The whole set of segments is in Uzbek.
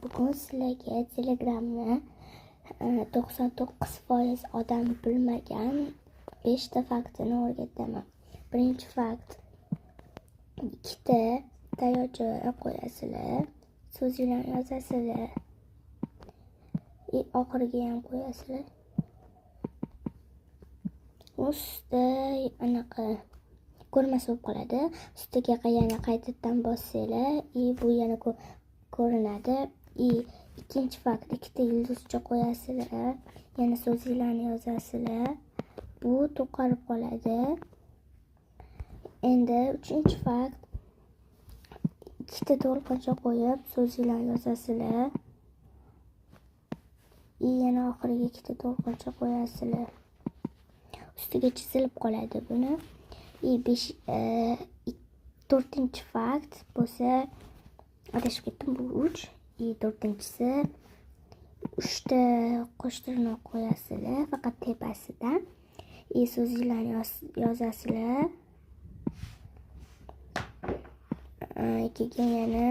Bugun sizlarga Telegramni 99% odam bilmagan 5 ta faktini o'rgataman. Birinchi fakt: ikkita tayoqcha qo'yasizlar, so'zlarni yozasizlar, oxiriga ham qo'yasizlar. Ustida anaqa ko'rmas bo'lib qoladi. Ustiga yana qaytadan bossanglar, bu yana ko'rinadi. Ikkinchi fakt: ikkita yulduzcha qo'yasizlar, yana so'zlarni yozasizlar. Bu to'qarib qoladi. Endi uchinchi fakt: ikkita to'lqincha qo'yib so'zlarni yozasizlar. Yana oxiriga ikkita to'lqincha qo'yasizlar. Ustiga chizilib qoladi buni. To'rtinchi fakt bo'lsa, adashib ketdim, bu 3. To'rtinchisi, 3 ta qo'sh tirnoq qo'yasizlar, faqat tepasidan. So'zlarni yozasizlar. Keyin yana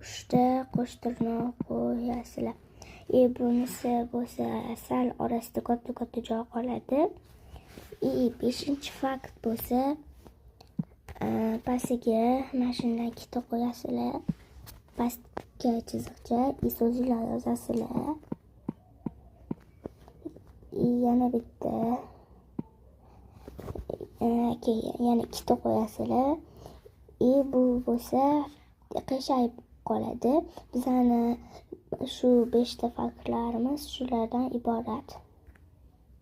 3 ta qo'sh tirnoq qo'yasizlar. Bunisi bo'lsa sal orasida katta joy qoladi. Beshinchi fakt bo'lsa, pastiga mashinadan ikkita qo'yasizlar. Pastga chiziqcha so'zlar yozasizlar. Yana bitta yana ikkita qo'yasizlar. Bu bo'lsa qiyshayib qoladi. Bizani shu 5 ta faktlarimiz shulardan iborat.